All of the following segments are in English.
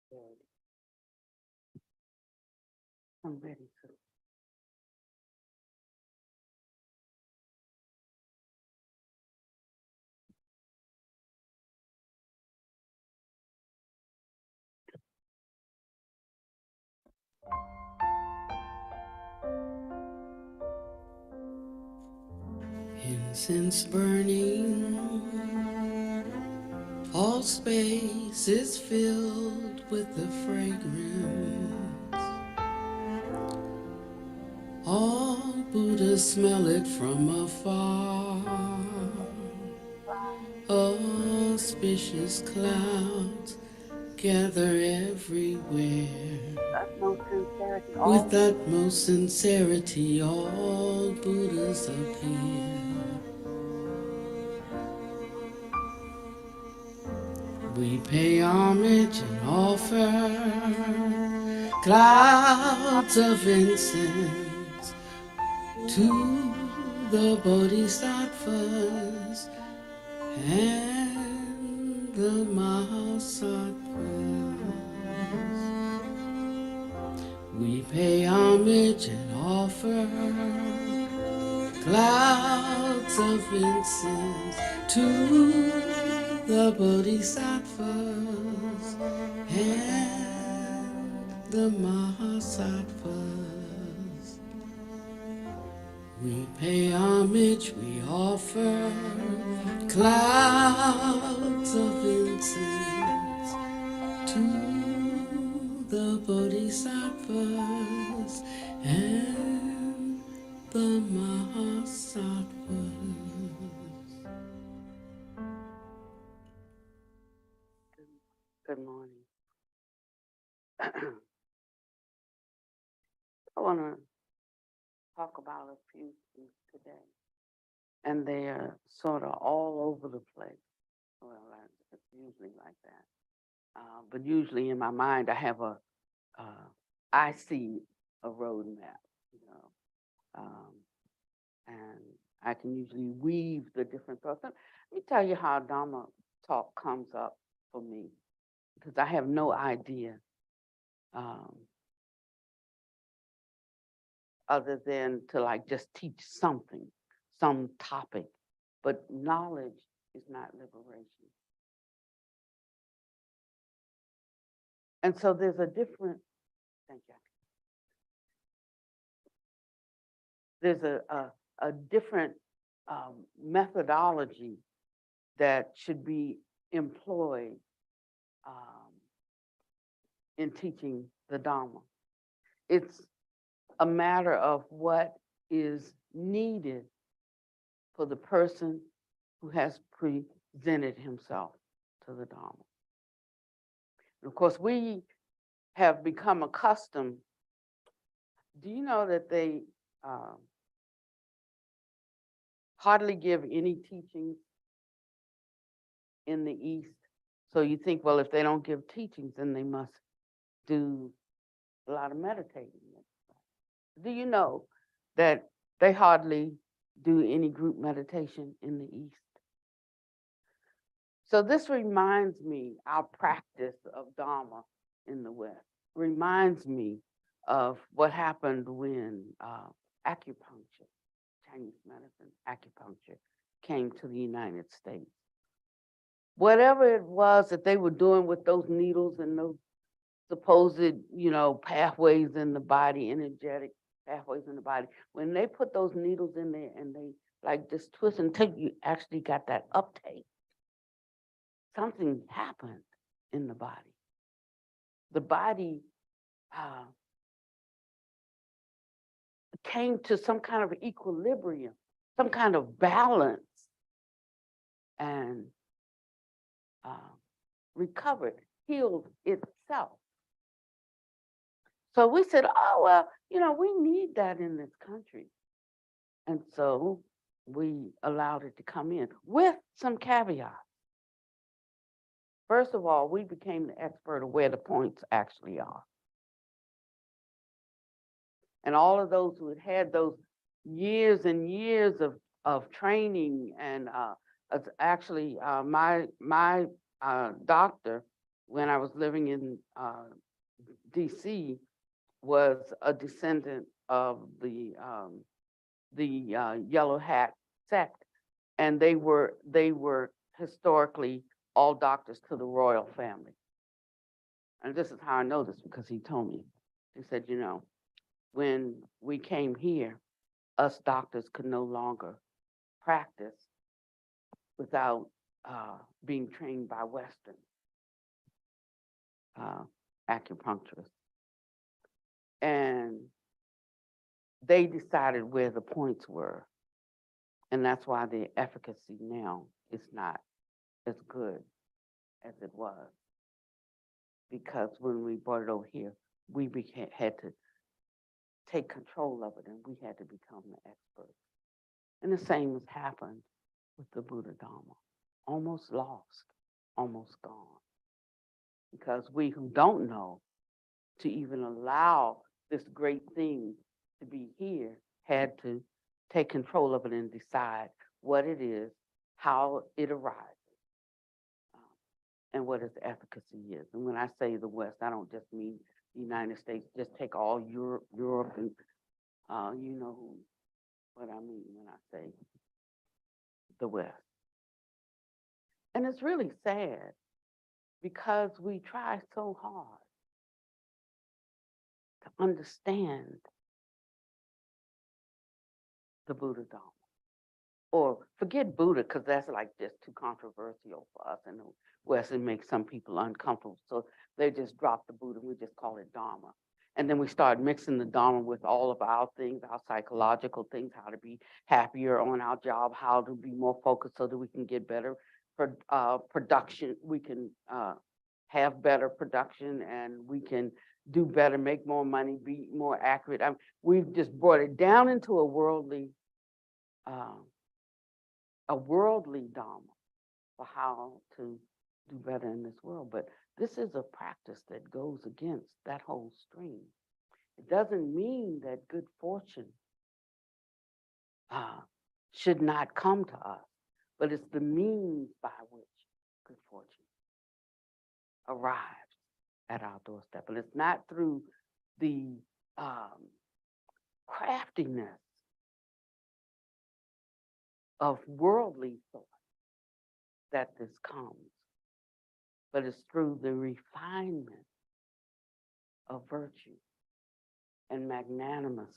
Good. I'm ready to. Incense burning, all space is filled with the fragrance. All Buddhas smell it from afar. Auspicious clouds gather everywhere. Utmost sincerity, With all utmost sincerity, all Buddhas appear. We pay homage and offer clouds of incense to the bodhisattvas and the mahasattvas. We pay homage and offer clouds of incense to the bodhisattvas and the mahasattvas. We pay homage, we offer clouds of incense to the bodhisattvas and the mahasattvas. good morning. I want to talk about a few things today, and they are sort of all over the place. Well, it's usually like that. But usually in my mind, I see a roadmap, you know, and I can usually weave the different thoughts. Let me tell you how Dharma talk comes up for me, because I have no idea um, other than to like just teach something, some topic, but knowledge is not liberation. And so there's a different, thank you. There's a different methodology that should be employed um, in teaching the Dharma. It's a matter of what is needed for the person who has presented himself to the Dharma. And of course, we have become accustomed. Do you know that they hardly give any teachings in the East? So you think, well, if they don't give teachings, then they must do a lot of meditating. Do you know that they hardly do any group meditation in the East? So this reminds me, our practice of Dharma in the West reminds me of what happened when acupuncture, Chinese medicine, acupuncture came to the United States. Whatever it was that they were doing with those needles and those supposed, pathways in the body, energetic pathways in the body, when they put those needles in there and they like just twist until you actually got that uptake, something happened in the body. The body came to some kind of equilibrium, some kind of balance, and recovered, healed itself. So we said, oh, well, we need that in this country. And so we allowed it to come in with some caveats. First of all, we became the expert of where the points actually are. And all of those who had had those years and years of training, and actually my doctor when I was living in DC, was a descendant of the Yellow Hat sect, and they were historically all doctors to the royal family. And this is how I know this, because he told me. He said, when we came here, us doctors could no longer practice without being trained by Western acupuncturists. And they decided where the points were. And that's why the efficacy now is not as good as it was. Because when we brought it over here, we had to take control of it, and we had to become the experts. And the same has happened with the Buddha Dharma. Almost lost, almost gone. Because we who don't know, to even allow this great thing to be here, had to take control of it and decide what it is, how it arises, and what its efficacy is. And when I say the West, I don't just mean the United States. Just take all Europe, and you know what I mean when I say the West. And it's really sad, because we try so hard to understand the Buddha Dharma. Or forget Buddha, because that's like just too controversial for us in the West. It makes some people uncomfortable. So they just drop the Buddha, we just call it Dharma. And then we start mixing the Dharma with all of our things, our psychological things, how to be happier on our job, how to be more focused so that we can get better production. We can have better production, and we can do better, make more money, be more accurate. We've just brought it down into a worldly Dharma for how to do better in this world. But this is a practice that goes against that whole stream. It doesn't mean that good fortune should not come to us, but it's the means by which good fortune arrives at our doorstep. And it's not through the craftiness of worldly thought that this comes, but it's through the refinement of virtue and magnanimous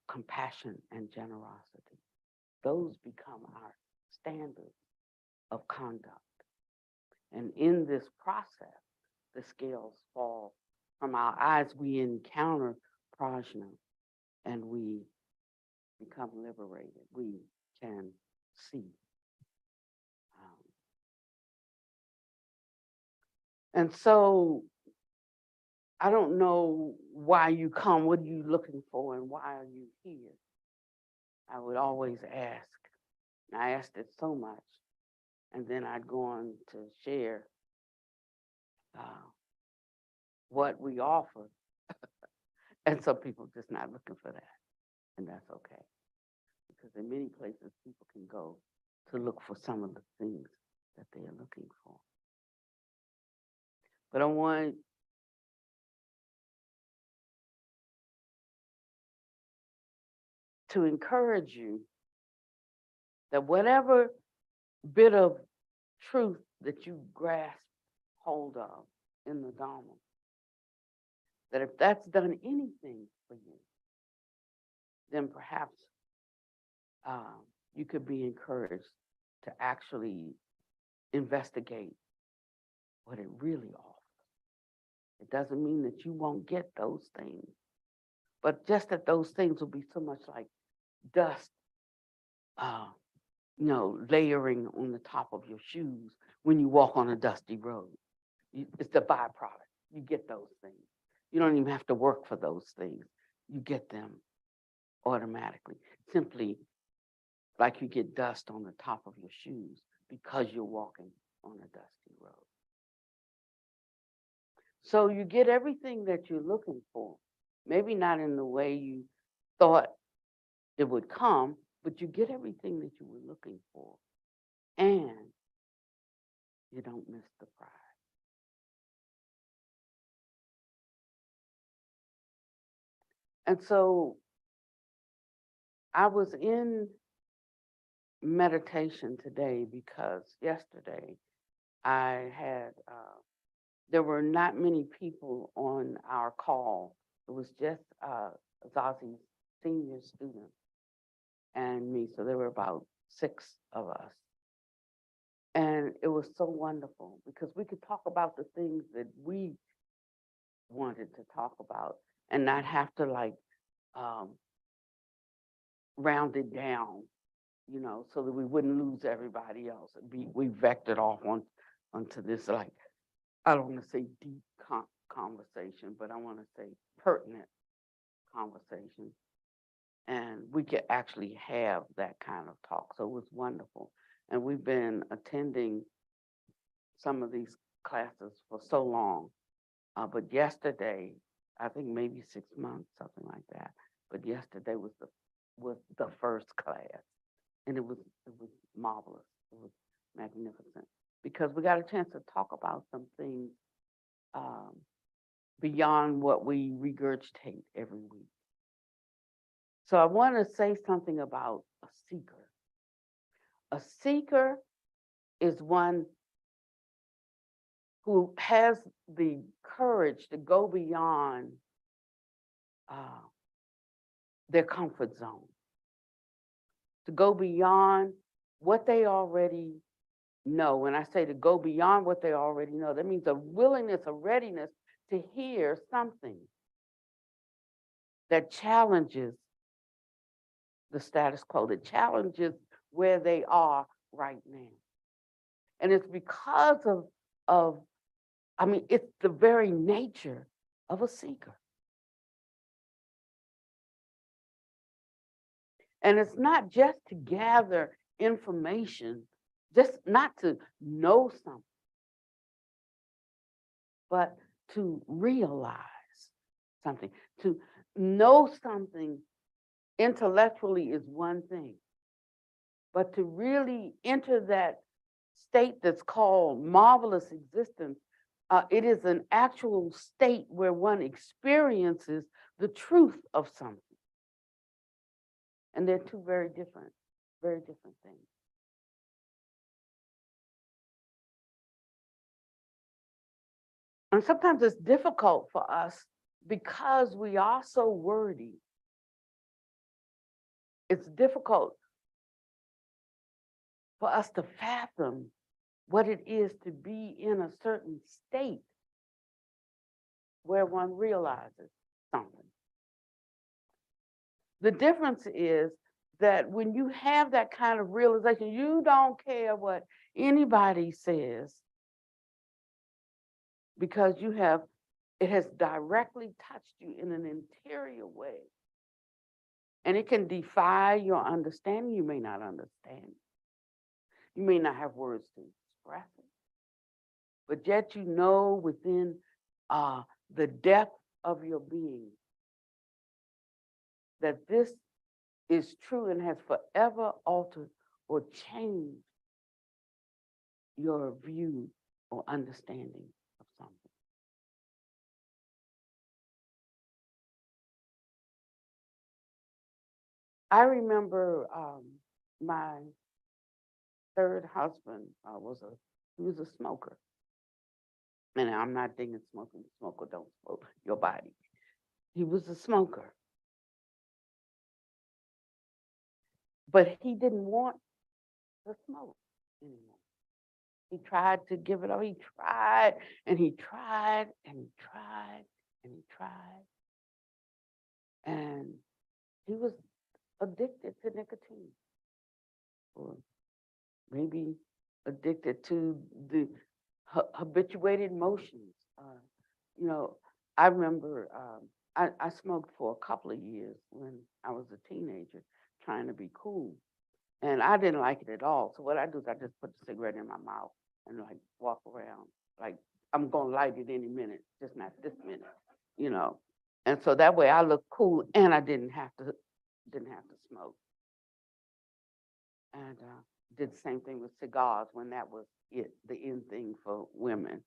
compassion and generosity. Those become our standards of conduct. And in this process, the scales fall from our eyes. We encounter prajna, and we become liberated. We can see. And so I don't know why you come, what are you looking for, and why are you here? I would always ask, and I asked it so much, and then I'd go on to share what we offer. And some people just not looking for that, and that's okay. Because in many places, people can go to look for some of the things that they are looking for. But I want to encourage you that whatever bit of truth that you grasp hold of in the Dharma, that if that's done anything for you, then perhaps you could be encouraged to actually investigate what it really offers. It doesn't mean that you won't get those things, but just that those things will be so much like dust, layering on the top of your shoes when you walk on a dusty road. It's the byproduct. You get those things. You don't even have to work for those things. You get them automatically, simply like you get dust on the top of your shoes because you're walking on a dusty road. So you get everything that you're looking for, maybe not in the way you thought it would come, but you get everything that you were looking for, and you don't miss the prize. And so I was in meditation today because yesterday I had, there were not many people on our call. It was just Zazi's senior student and me. So there were about 6 of us. And it was so wonderful because we could talk about the things that we wanted to talk about and not have to like um, round it down, you know, so that we wouldn't lose everybody else. We vectored off onto this, like, I don't want to say deep conversation, but I want to say pertinent conversation. And we could actually have that kind of talk. So it was wonderful. And we've been attending some of these classes for so long. But yesterday, I think maybe 6 months, something like that. But yesterday was the first class, and it was marvelous. It was magnificent because we got a chance to talk about some things beyond what we regurgitate every week. So I want to say something about a seeker. A seeker is one who has the courage to go beyond their comfort zone, to go beyond what they already know. When I say to go beyond what they already know, that means a willingness, a readiness to hear something that challenges the status quo, that challenges where they are right now. And it's because of I mean, it's the very nature of a seeker. And it's not just to gather information, just not to know something, but to realize something. To know something intellectually is one thing, but to really enter that state that's called marvelous existence, it is an actual state where one experiences the truth of something. And they're two very different things. And sometimes it's difficult for us because we are so wordy. It's difficult for us to fathom what it is to be in a certain state where one realizes something. The difference is that when you have that kind of realization, you don't care what anybody says because it has directly touched you in an interior way. And it can defy your understanding. You may not understand. You may not have words to express it. But yet you know within the depth of your being that this is true and has forever altered or changed your view or understanding of something. I remember my third husband he was a smoker. And I'm not thinking smoking, smoker don't smoke your body. He was a smoker. But he didn't want to smoke anymore. He tried to give it up. He tried and he tried and he tried and he tried. And he was addicted to nicotine, or maybe addicted to the habituated motions. You know, I remember I smoked for a couple of years when I was a teenager, trying to be cool. And I didn't like it at all. So what I do is I just put the cigarette in my mouth and like walk around like I'm gonna light it any minute, just not this minute, you know. And so that way I look cool and I didn't have to smoke. And did the same thing with cigars when that was it, the in thing for women,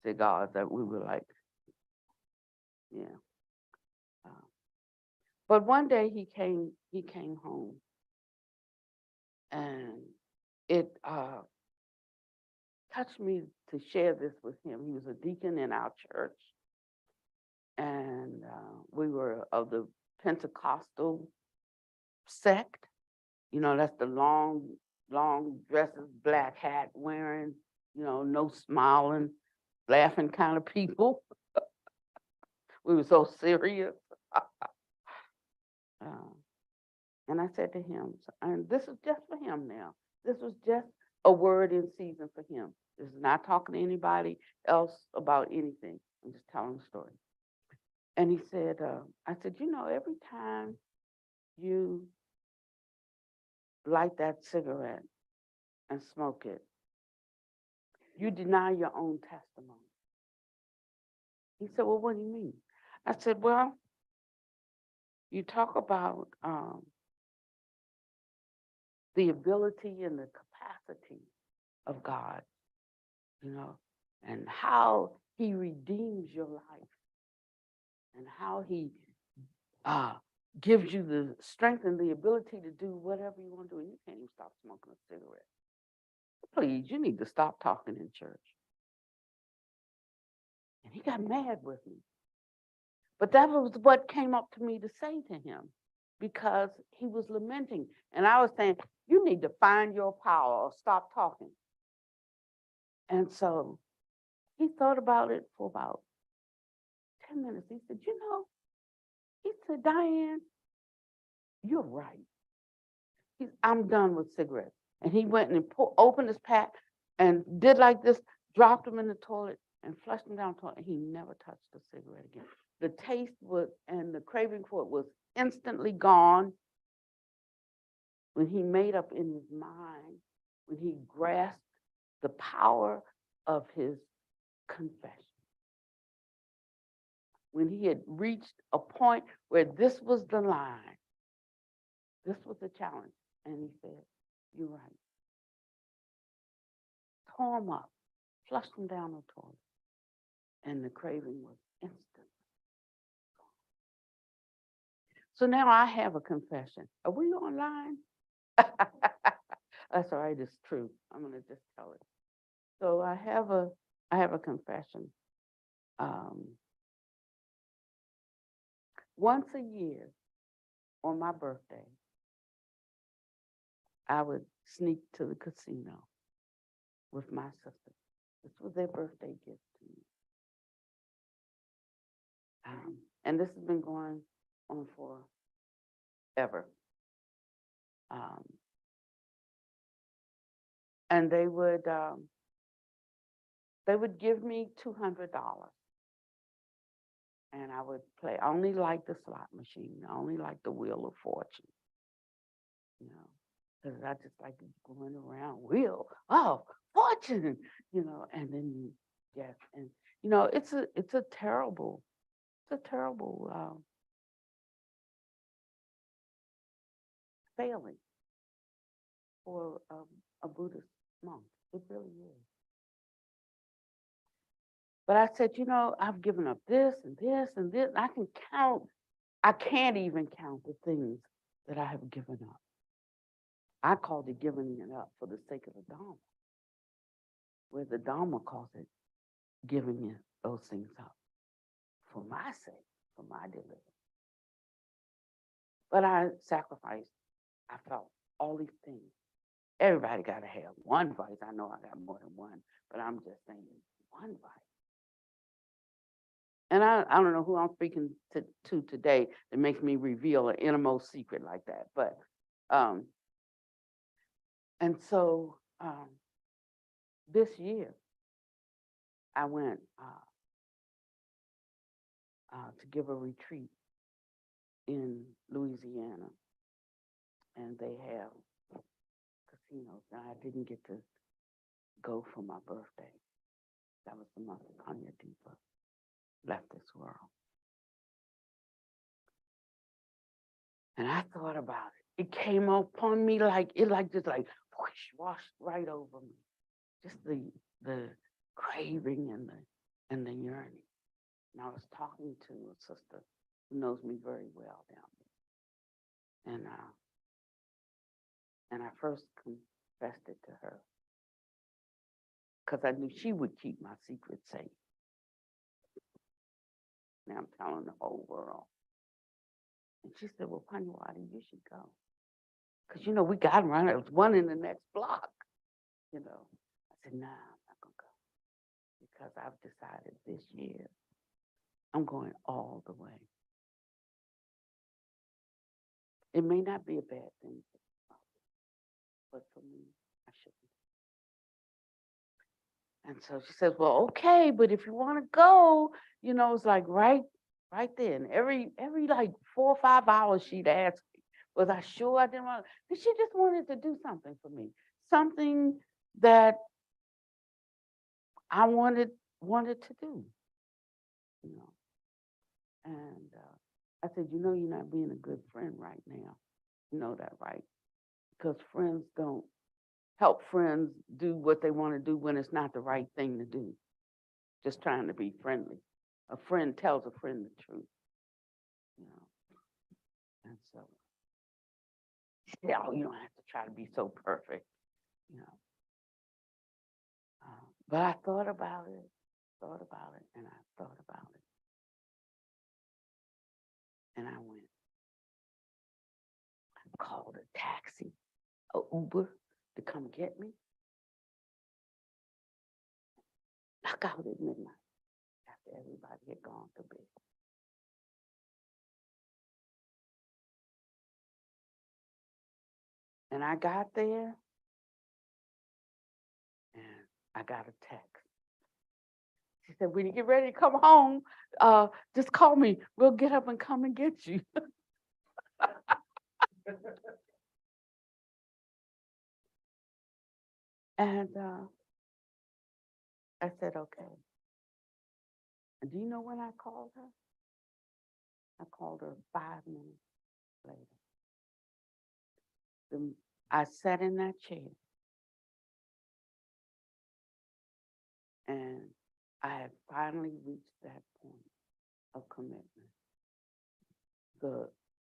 cigars that we were like, yeah. But one day he came home, and it touched me to share this with him. He was a deacon in our church, and we were of the Pentecostal sect. You know, that's the long dresses, black hat wearing, you know, no smiling, laughing kind of people. We were so serious. And I said to him, and this is just for him now. This was just a word in season for him. This is not talking to anybody else about anything. I'm just telling the story. And he said, I said, you know, every time you light that cigarette and smoke it, you deny your own testimony. He said, well, what do you mean? I said, well, you talk about the ability and the capacity of God, you know, and how he redeems your life and how he gives you the strength and the ability to do whatever you want to do. And you can't even stop smoking a cigarette. Please, you need to stop talking in church. And he got mad with me. But that was what came up to me to say to him, because he was lamenting. And I was saying, you need to find your power or stop talking. And so he thought about it for about 10 minutes. He said, you know, he said, Diane, you're right. I'm done with cigarettes. And he went and opened his pack and did like this, dropped them in the toilet and flushed them down the toilet. He never touched a cigarette again. The taste was, and the craving for it was instantly gone when he made up in his mind, when he grasped the power of his confession. When he had reached a point where this was the line, this was the challenge. And he said, you're right. Tore him up, flushed him down the toilet. And the craving was instant. So now I have a confession. Are we online? That's all right, it's true. I'm gonna just tell it. So I have a confession. Once a year on my birthday, I would sneak to the casino with my sister. This was their birthday gift to me. And this has been going on forever. And they would give me $200, and I would play. I only like the slot machine. I only like the Wheel of Fortune, you know, because I just like going around wheel. Oh, fortune, you know, and then yes, and you know, it's a terrible failing for a Buddhist monk. It really is. But I said, you know, I've given up this and this and this. I can count. I can't even count the things that I have given up. I called it giving it up for the sake of the Dharma, where the Dharma calls it giving it those things up for my sake, for my deliverance. But I sacrificed. I felt all these things. Everybody got to have one vice. I know I got more than one, but I'm just saying one vice. And I don't know who I'm speaking to today that makes me reveal an innermost secret like that. But, and so this year I went to give a retreat in Louisiana, and they have casinos. Now I didn't get to go for my birthday. That was the month of Kanya Deepa left this world. And I thought about it. It came upon me like just whoosh, washed right over me. Just the craving and the yearning. And I was talking to a sister who knows me very well down And I first confessed it to her because I knew she would keep my secret safe. Now I'm telling the whole world. And she said, well, Panyawadi, you should go. Because, we got to run. It was one in the next block, I said, nah, I'm not going to go. Because I've decided this year I'm going all the way. It may not be a bad thing, but for me, I shouldn't. And so she says, well, okay, but if you want to go, it's like right then. Every like 4 or 5 hours she'd ask me, was I sure I didn't want to? Because she just wanted to do something for me. Something that I wanted to do, And I said, you're not being a good friend right now. You know that, right? Because friends don't help friends do what they want to do when it's not the right thing to do. Just trying to be friendly. A friend tells a friend the truth, And so, yeah, you don't have to try to be so perfect, But I thought about it, and I thought about it. And I went. I called a taxi, a Uber to come get me. I got out at midnight after everybody had gone to bed. And I got there, and I got a text. She said, when you get ready to come home, just call me. We'll get up and come and get you. And I said, okay. And do you know when I called her? I called her 5 minutes later. I sat in that chair, and I had finally reached that point of commitment.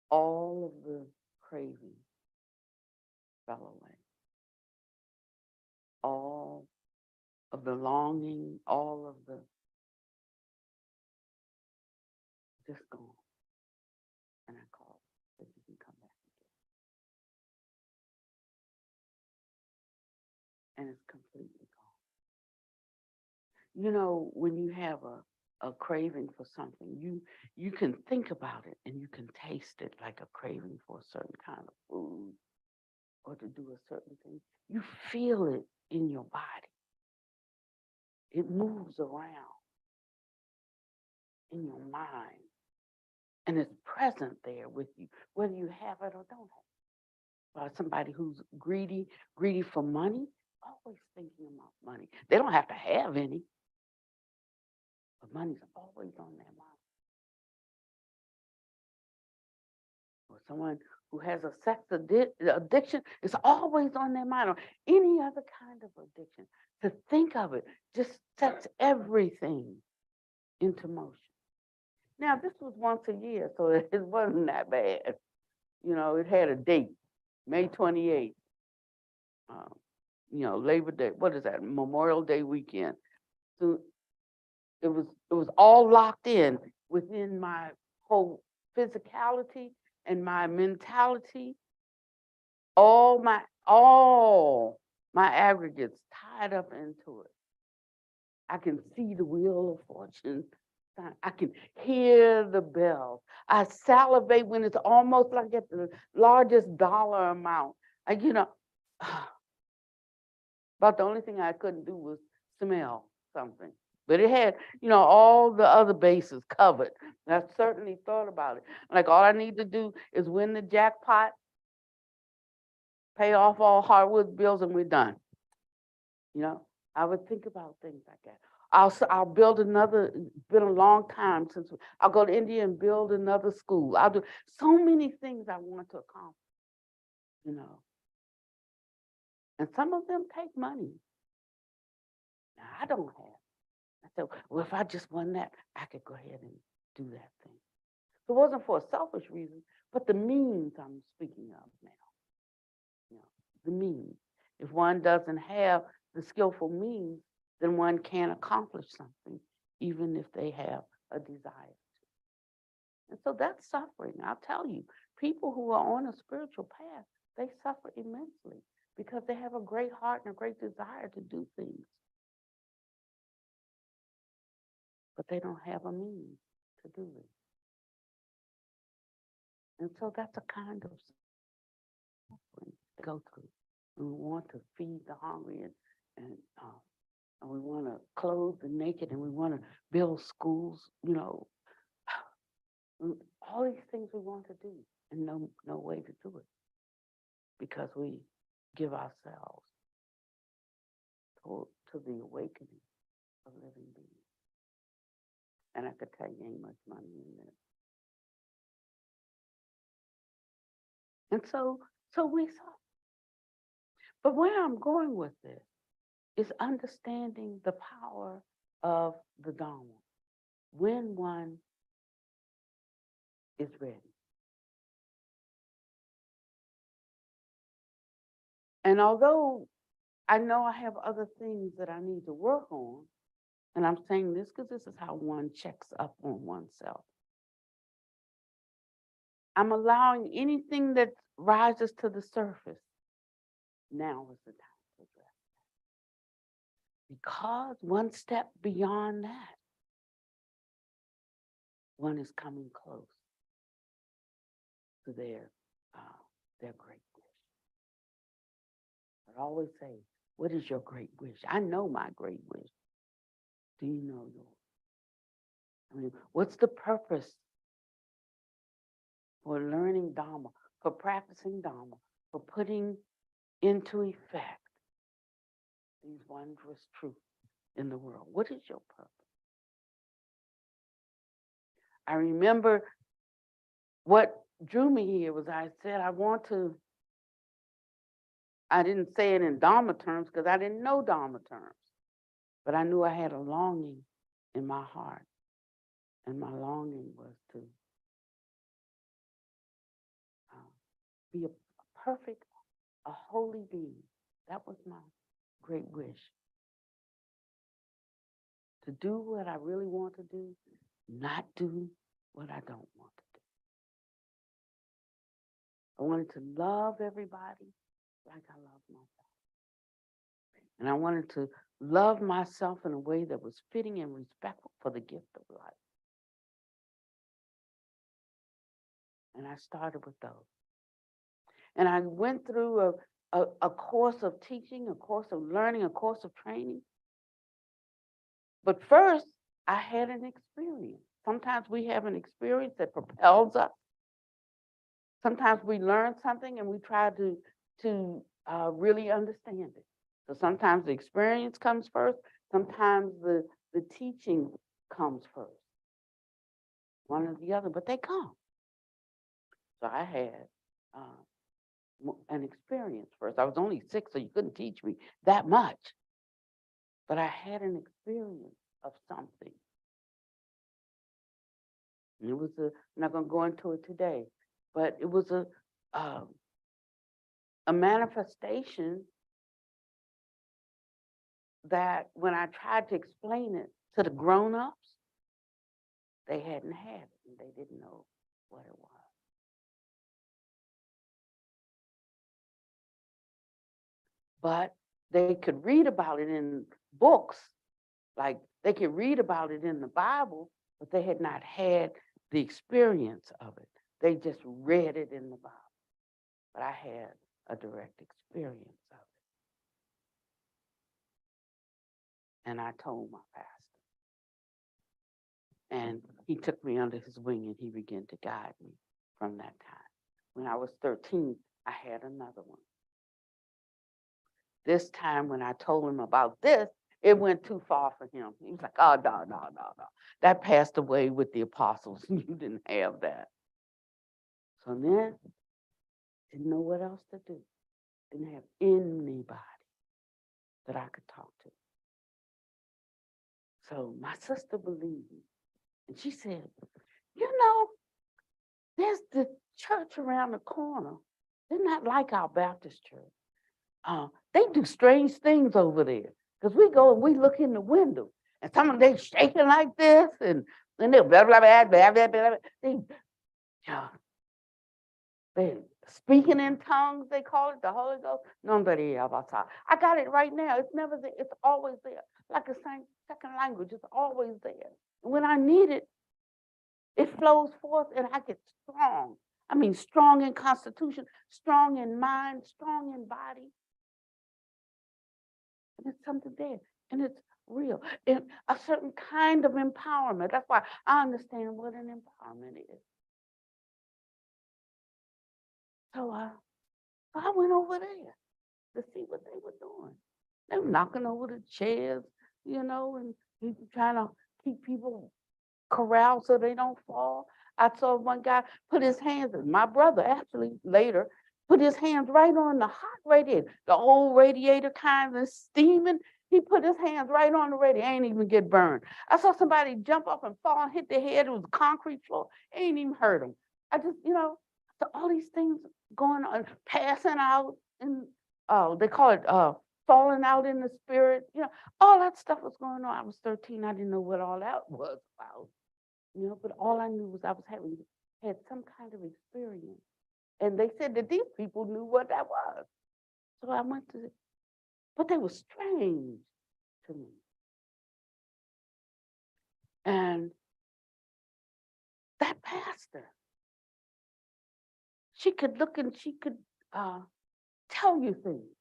All of the craving fell away. All of the longing, all of the just gone. And I called, said, you can come back again. And it's completely gone. When you have a craving for something, you can think about it and you can taste it, like a craving for a certain kind of food or to do a certain thing. You feel it in your body. It moves around in your mind. And it's present there with you, whether you have it or don't have it. Somebody who's greedy for money, always thinking about money. They don't have to have any, but money's always on their mind. Or someone who has a sex addiction, it's always on their mind, or any other kind of addiction. To think of it just sets everything into motion. Now, this was once a year, so it wasn't that bad. It had a date, May 28th. Labor Day, what is that? Memorial Day weekend. So it was all locked in within my whole physicality and my mentality. All my aggregates tied up into it. I can see the wheel of fortune. I can hear the bells. I salivate when it's almost like at the largest dollar amount. About the only thing I couldn't do was smell something. But it had, all the other bases covered. And I certainly thought about it. Like, all I need to do is win the jackpot, pay off all hardwood bills, and we're done. I would think about things like that. I'll build another, it's been a long time since, I'll go to India and build another school. I'll do so many things I want to accomplish, And some of them take money. Now, I don't have. I said, well, if I just won that, I could go ahead and do that thing. So it wasn't for a selfish reason, but the means I'm speaking of now. You know, the means. If one doesn't have the skillful means, then one can't accomplish something, even if they have a desire. And so that's suffering. I'll tell you, people who are on a spiritual path, they suffer immensely because they have a great heart and a great desire to do things, but they don't have a means to do it. And so that's a kind of suffering to go through. And we want to feed the hungry, and we want to clothe the naked, and we want to build schools, you know, all these things we want to do, and no way to do it because we give ourselves to the awakening of living beings. And I could tell you ain't much money in this. And so we saw. But where I'm going with this is understanding the power of the Dharma when one is ready. And although I know I have other things that I need to work on, and I'm saying this because this is how one checks up on oneself. I'm allowing anything that rises to the surface. Now is the time to address that. Because one step beyond that, one is coming close to their great wish. I always say, what is your great wish? I know my great wish. Do you know yours? I mean, what's the purpose for learning Dharma, for practicing Dharma, for putting into effect these wondrous truths in the world? What is your purpose? I remember what drew me here was I said, I didn't say it in Dharma terms because I didn't know Dharma terms, but I knew I had a longing in my heart. And my longing was to be a perfect, a holy being. That was my great wish. To do what I really want to do, not do what I don't want to do. I wanted to love everybody like I love myself. And I wanted to love myself in a way that was fitting and respectful for the gift of life. And I started with those. And I went through a course of teaching, a course of learning, a course of training. But first, I had an experience. Sometimes we have an experience that propels us. Sometimes we learn something and we try to really understand it. So sometimes the experience comes first. Sometimes the teaching comes first. One or the other, but they come. So I had an experience first. I was only 6, so you couldn't teach me that much. But I had an experience of something. And it was I'm not going to go into it today, but it was a manifestation that when I tried to explain it to the grown-ups, they hadn't had it and they didn't know what it was. But they could read about it in books, like they could read about it in the Bible, but they had not had the experience of it. They just read it in the Bible. But I had a direct experience of it. And I told my pastor. And he took me under his wing and he began to guide me from that time. When I was 13, I had another one. This time when I told him about this, it went too far for him. He was like, oh, no. That passed away with the apostles. You didn't have that. So then, didn't know what else to do. Didn't have anybody that I could talk to. So my sister believed me. And she said, you know, there's the church around the corner. They're not like our Baptist church. They do strange things over there. Because we go and we look in the window, and some of them they shaking like this, and then they're blah, blah, blah, blah, blah, blah, blah. They speaking in tongues, they call it the Holy Ghost. Nobody ever saw. I got it right now. It's never there. It's always there. Like a second language, it's always there. And when I need it, it flows forth and I get strong. I mean, strong in constitution, strong in mind, strong in body. And it's something there. And it's real. And a certain kind of empowerment. That's why I understand what an empowerment is. So I went over there to see what they were doing. They were knocking over the chairs, and trying to keep people corralled so they don't fall. I saw one guy put his hands, my brother actually later, put his hands right on the hot radiator, the old radiator kind of steaming. He put his hands right on the radiator, ain't even get burned. I saw somebody jump up and fall and hit their head. It was a concrete floor, ain't even hurt them. I just, so all these things going on, passing out, and they call it falling out in the spirit. All that stuff was going on. I was 13. I didn't know what all that was about. But all I knew was I was had some kind of experience. And they said that these people knew what that was. So I went to, but they were strange to me. And that pastor, she could look and she could tell you things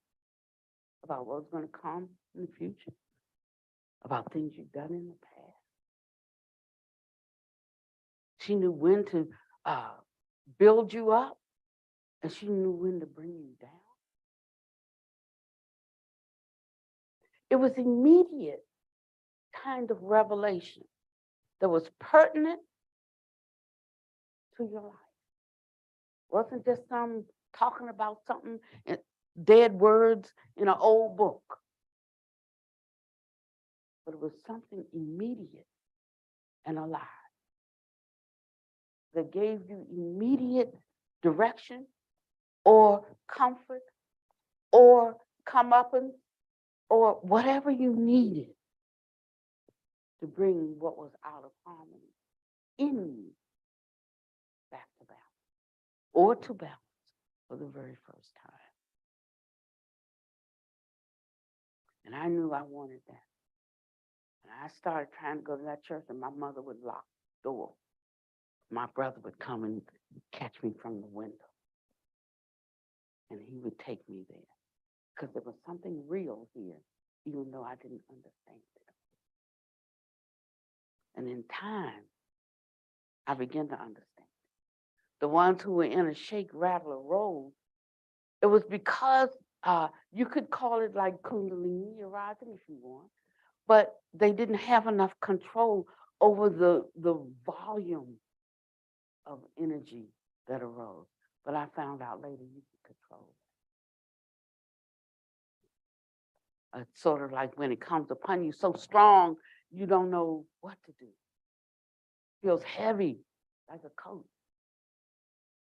about what's going to come in the future, about things you've done in the past. She knew when to build you up, and she knew when to bring you down. It was immediate kind of revelation that was pertinent to your life. It wasn't just some talking about something, dead words in an old book. But it was something immediate and alive that gave you immediate direction or comfort or comeuppance or whatever you needed to bring what was out of harmony in you back to balance or to balance for the very first time. And I knew I wanted that. And I started trying to go to that church, and my mother would lock the door. My brother would come and catch me from the window. And he would take me there. Because there was something real here, even though I didn't understand it. And in time, I began to understand it. The ones who were in a shake, rattle, or roll, it was because you could call it like Kundalini arising if you want, but they didn't have enough control over the volume of energy that arose. But I found out later you could control it. It's sort of like when it comes upon you so strong, you don't know what to do. It feels heavy, like a coat.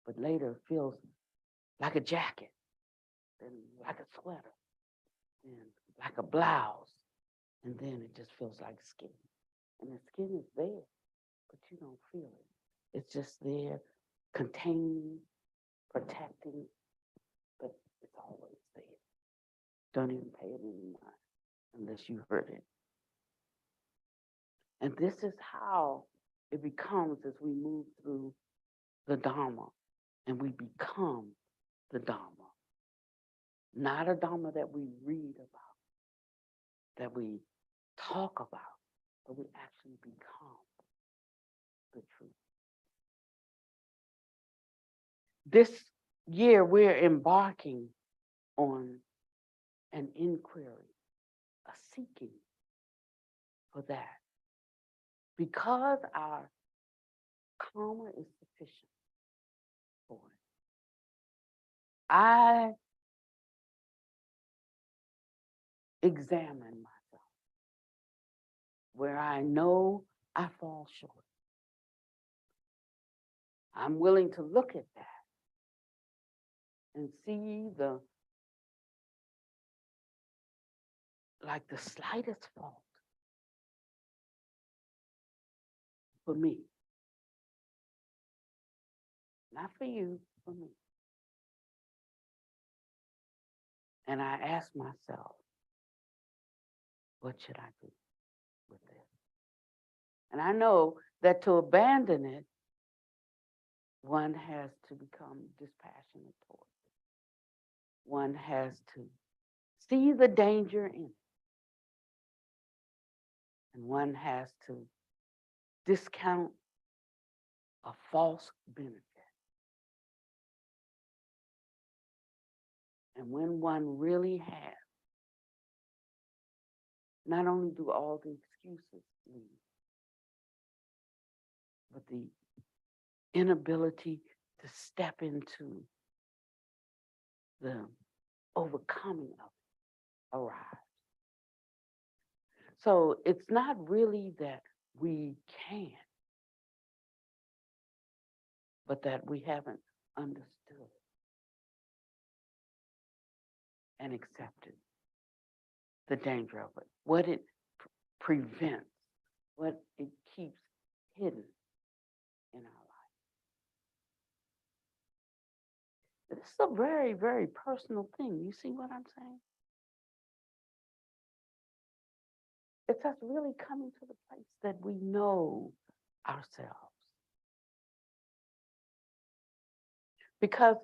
But later it feels like a jacket, then like a sweater, then like a blouse, and then it just feels like skin. And the skin is there, but you don't feel it. It's just there, containing, protecting, but it's always there. Don't even pay it any mind unless you heard it. And this is how it becomes as we move through the Dharma and we become the Dharma. Not a Dharma that we read about, that we talk about, but we actually become the truth. This year, we're embarking on an inquiry, a seeking for that. Because our karma is sufficient for it. I examine myself where I know I fall short. I'm willing to look at that and see the slightest fault for me. Not for you, for me. And I ask myself, what should I do with this? And I know that to abandon it, one has to become dispassionate towards it. One has to see the danger in it. And one has to discount a false benefit. And when one really has, not only do all the excuses leave, but the inability to step into the overcoming of it arrives. So it's not really that we can't, but that we haven't understood and accepted the danger of it, what it prevents, what it keeps hidden in our life. This is a very, very personal thing. You see what I'm saying? It's us really coming to the place that we know ourselves. Because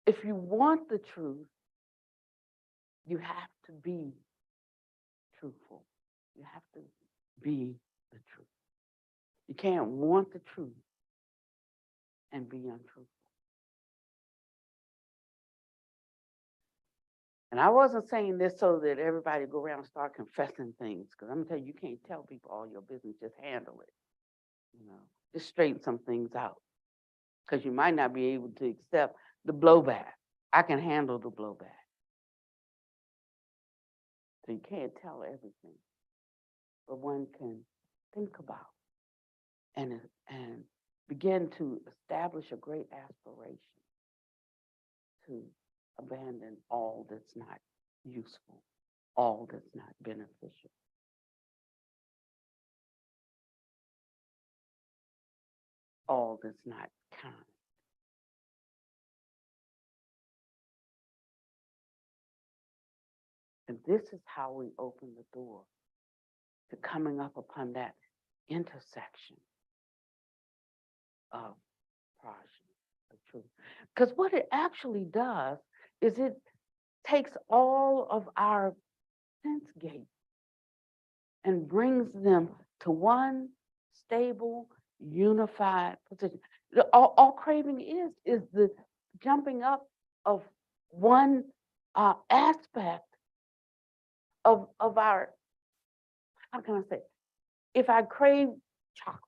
if you want the truth, you have to be truthful. You have to be the truth. You can't want the truth and be untruthful. And I wasn't saying this so that everybody go around and start confessing things, because I'm gonna tell you, you can't tell people all your business, just handle it. Just straighten some things out, because you might not be able to accept the blowback. I can handle the blowback. So you can't tell everything, but one can think about and begin to establish a great aspiration to abandon all that's not useful, all that's not beneficial. All that's not kind. And this is how we open the door to coming up upon that intersection of prajna, the truth. Because what it actually does is it takes all of our sense gates and brings them to one stable, unified position. All craving is the jumping up of one aspect of our, how can I say, if I crave chocolate,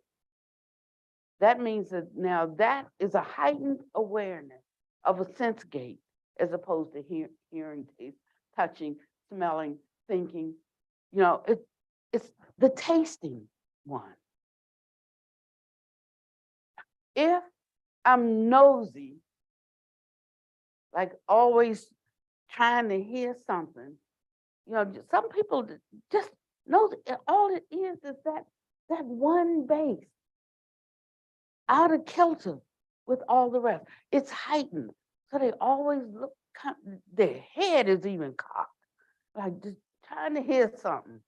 that means that now that is a heightened awareness of a sense gate, as opposed to hearing, taste, touching, smelling, thinking. It's the tasting one. If I'm nosy, like always trying to hear something, some people just know all it is that one base, out of kilter with all the rest. It's heightened. So they always look, their head is even cocked, like just trying to hear something.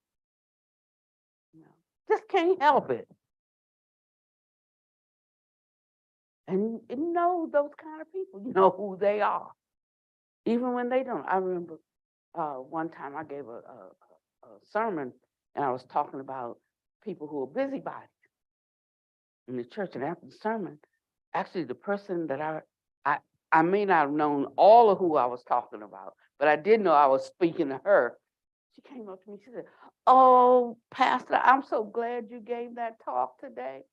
Just can't help it. And you know those kind of people, you know who they are, even when they don't. I remember one time I gave a sermon, and I was talking about people who are busybodies in the church. And after the sermon, actually the person that I may not have known all of who I was talking about, but I did know I was speaking to her. She came up to me, she said, "Oh, Pastor, I'm so glad you gave that talk today."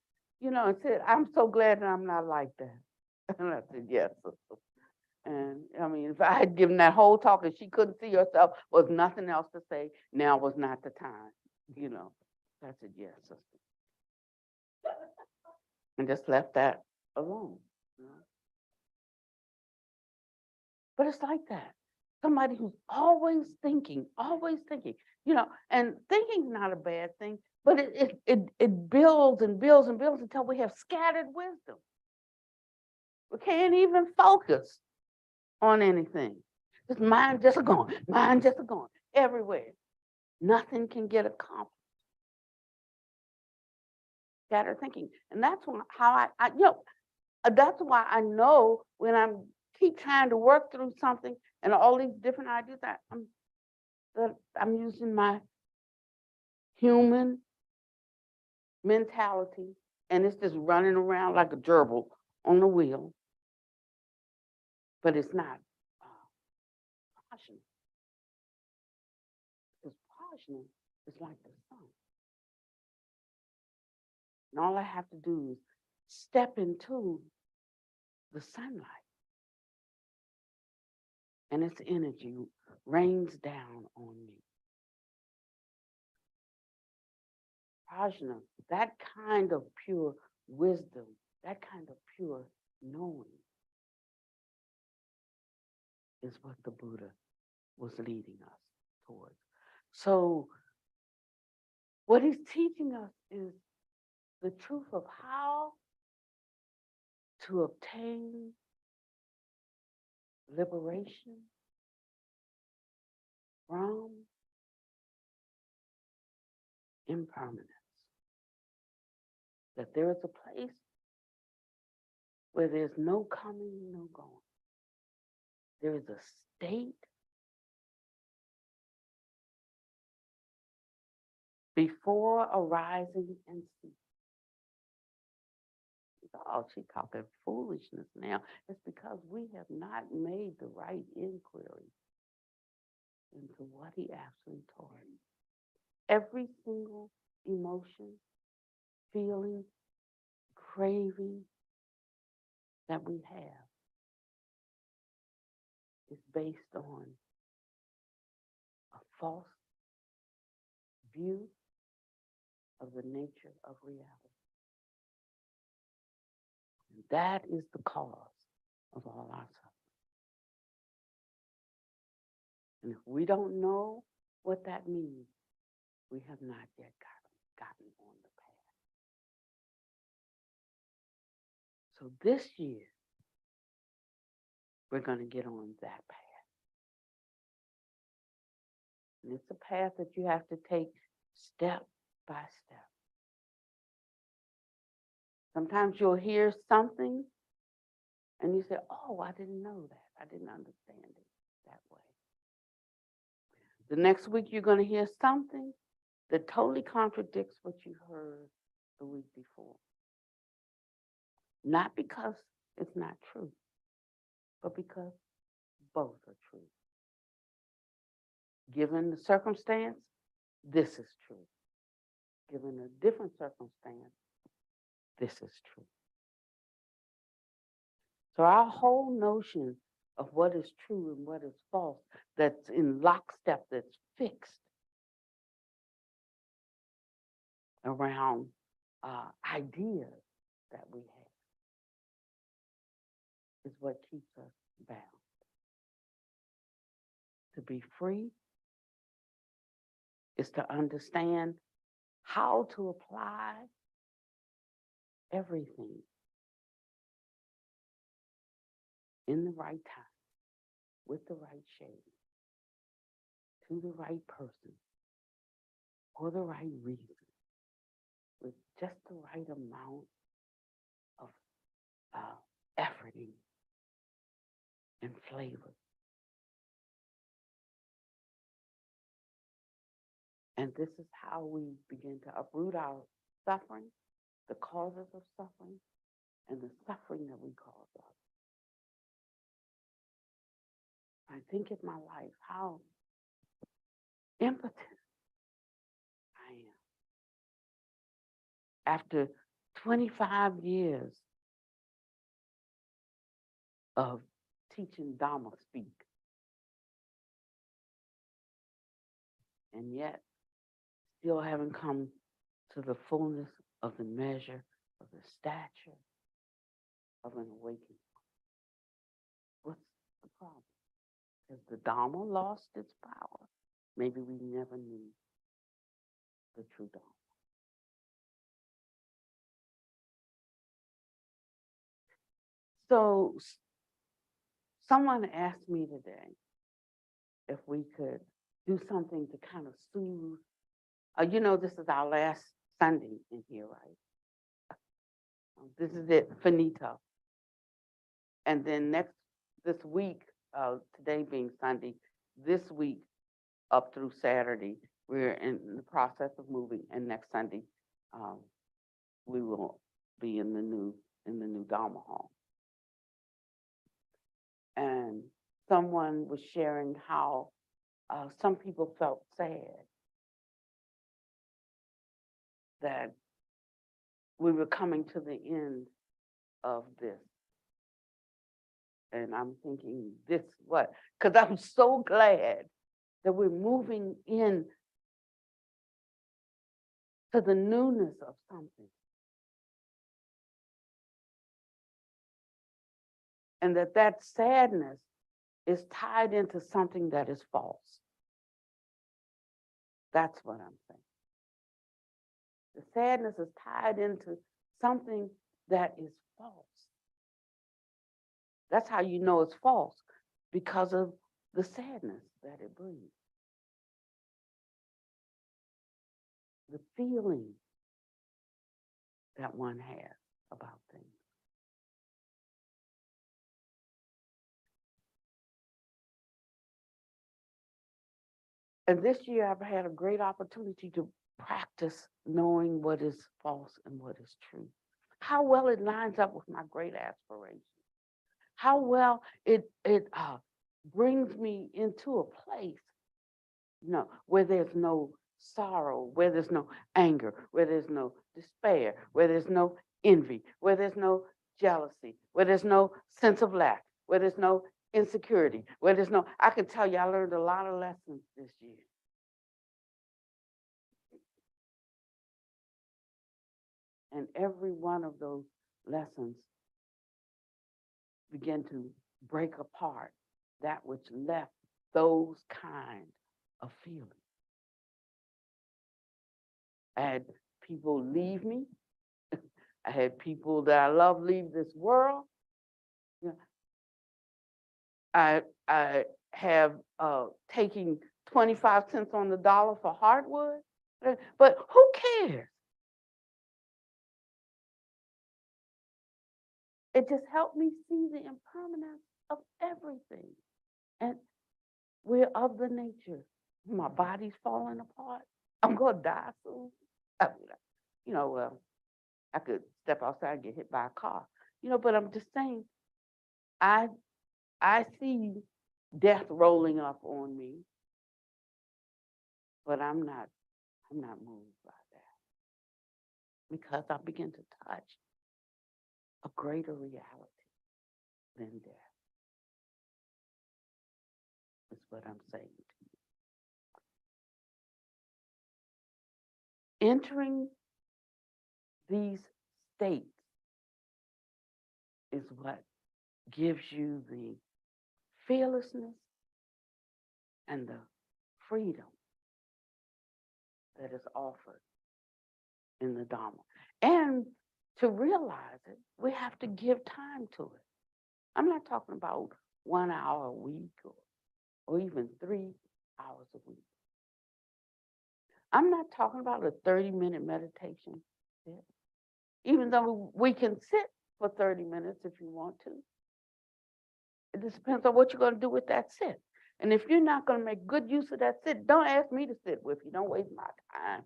And said, "I'm so glad that I'm not like that." And I said, "Yes, sister." And I mean, if I had given that whole talk and she couldn't see herself, was nothing else to say, now was not the time, I said, "Yes, sister." And just left that alone. You know? But it's like that. Somebody who's always thinking, and thinking's not a bad thing, but it builds and builds and builds until we have scattered wisdom. We can't even focus on anything. Just mind just going everywhere. Nothing can get accomplished. Scattered thinking. And that's how that's why I know when I'm keep trying to work through something and all these different ideas that I'm using my human mentality, and it's just running around like a gerbil on the wheel, but it's not passionate. Because passionate is like the sun. And all I have to do is step into the sunlight, and its energy rains down on me. Prajna, that kind of pure wisdom, that kind of pure knowing is what the Buddha was leading us towards. So what he's teaching us is the truth of how to obtain liberation from impermanence. That there is a place where there's no coming, no going. There is a state before arising and ceasing. Oh, she's talking foolishness now. It's because we have not made the right inquiry into what he actually taught. Every single emotion, feeling, craving that we have is based on a false view of the nature of reality. And that is the cause of all our suffering. And if we don't know what that means, we have not yet gotten on the path. So this year, we're going to get on that path. And it's a path that you have to take step by step. Sometimes you'll hear something and you say, oh, I didn't know that. I didn't understand it that way. The next week, you're going to hear something that totally contradicts what you heard the week before. Not because it's not true, but because both are true. Given the circumstance, this is true. Given a different circumstance, this is true. So our whole notion of what is true and what is false, that's in lockstep, that's fixed around ideas that we have, is what keeps us bound. To be free is to understand how to apply everything in the right time, with the right shade, to the right person, for the right reason, with just the right amount of efforting and flavor. And this is how we begin to uproot our suffering, the causes of suffering, and the suffering that we cause others. I think in my life how impotent I am. After 25 years of teaching Dharma speak, and yet still haven't come to the fullness of the measure of the stature of an awakening. What's the problem? Has the Dharma lost its power? Maybe we never knew the true Dharma. So someone asked me today if we could do something to kind of soothe. This is our last Sunday in here, right? This is it, finito. And then this week, today being Sunday, this week up through Saturday, we're in the process of moving, and next Sunday, we will be in the new Dharma hall. And someone was sharing how some people felt sad that we were coming to the end of this. And I'm thinking, this what? Because I'm so glad that we're moving in to the newness of something. And that sadness is tied into something that is false. That's what I'm saying. The sadness is tied into something that is false. That's how you know it's false, because of the sadness that it brings. The feeling that one has about things. And this year I've had a great opportunity to practice knowing what is false and what is true. How well it lines up with my great aspirations. How well it brings me into a place, where there's no sorrow, where there's no anger, where there's no despair, where there's no envy, where there's no jealousy, where there's no sense of lack, where there's no insecurity, where there's no, I can tell you I learned a lot of lessons this year. And every one of those lessons began to break apart that which left those kind of feelings. I had people leave me. I had people that I love leave this world. I have taking 25 cents on the dollar for hardwood, but who cares? It just helped me see the impermanence of everything. And we're of the nature. My body's falling apart. I'm going to die soon. I could step outside and get hit by a car. But I'm just saying, I see death rolling up on me, but I'm not moved by that, because I begin to touch a greater reality than death. That's what I'm saying to you. Entering these states is what gives you the fearlessness and the freedom that is offered in the Dharma. And to realize it, we have to give time to it. I'm not talking about 1 hour a week or even 3 hours a week. I'm not talking about a 30-minute meditation sit, even though we can sit for 30 minutes if you want to. It just depends on what you're going to do with that sit. And if you're not going to make good use of that sit, don't ask me to sit with you. Don't waste my time.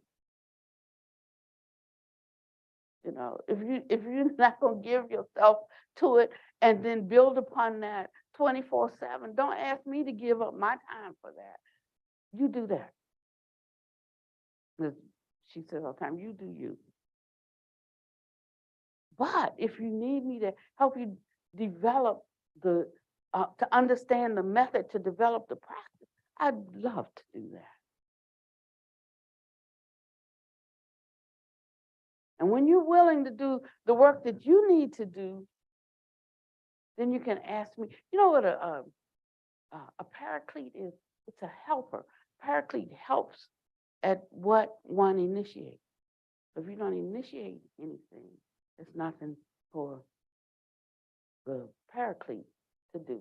If you're not going to give yourself to it and then build upon that 24/7, don't ask me to give up my time for that. You do that. She says all the time, you do you. But if you need me to help you develop to understand the method to develop the practice, I'd love to do that. And when you're willing to do the work that you need to do then you can ask me. You know what a paraclete is? It's a helper. Paraclete helps at what one initiates. If you don't initiate anything, it's nothing for the paraclete to do.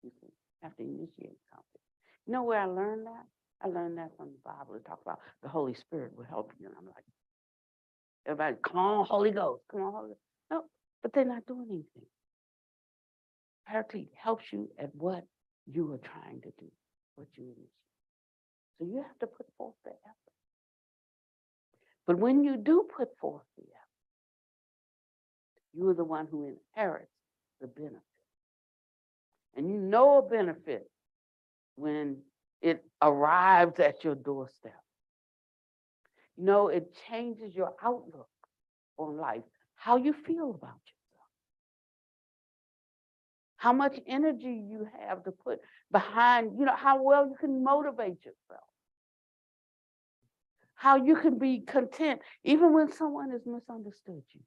You see, you have to initiate something. You know where I learned that? I learned that from the Bible. It talks about the Holy Spirit will help you. And I'm like, everybody, come on, Holy Ghost. Come on, Holy Ghost. No, but they're not doing anything. Paraclete helps you at what you are trying to do, what you initiate. So you have to put forth the effort. But when you do put forth the effort, you are the one who inherits the benefit. And you know a benefit when it arrives at your doorstep. You know, it changes your outlook on life, how you feel about yourself, how much energy you have to put behind, you know, how well you can motivate yourself, how you can be content, even when someone has misunderstood you.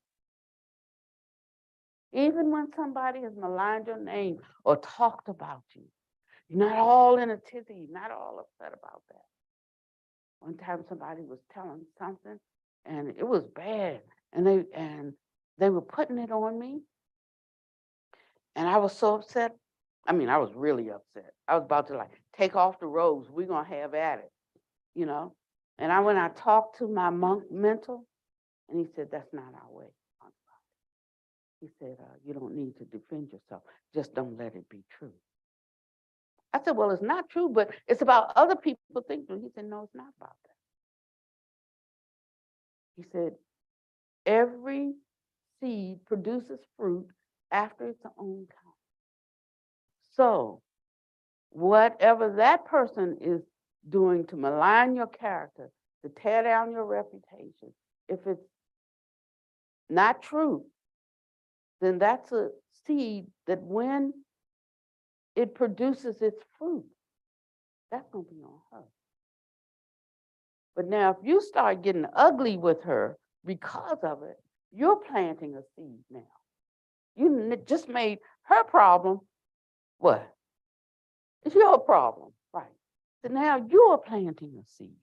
Even when somebody has maligned your name or talked about you, you're not all in a tizzy, not all upset about that. One time somebody was telling something and it was bad and they were putting it on me. And I was so upset. I mean, I was really upset. I was about to like take off the robes. We're going to have at it, you know. And I talked to my monk mentor and he said, that's not our way. He said, you don't need to defend yourself. Just don't let it be true. I said, well, it's not true, but it's about other people thinking. He said, no, it's not about that. He said, every seed produces fruit after its own kind. So whatever that person is doing to malign your character, to tear down your reputation, if it's not true, then that's a seed that when it produces its fruit, that's going to be on her. But now if you start getting ugly with her because of it, you're planting a seed now. You just made her problem, what? It's your problem, right? So now you're planting a seed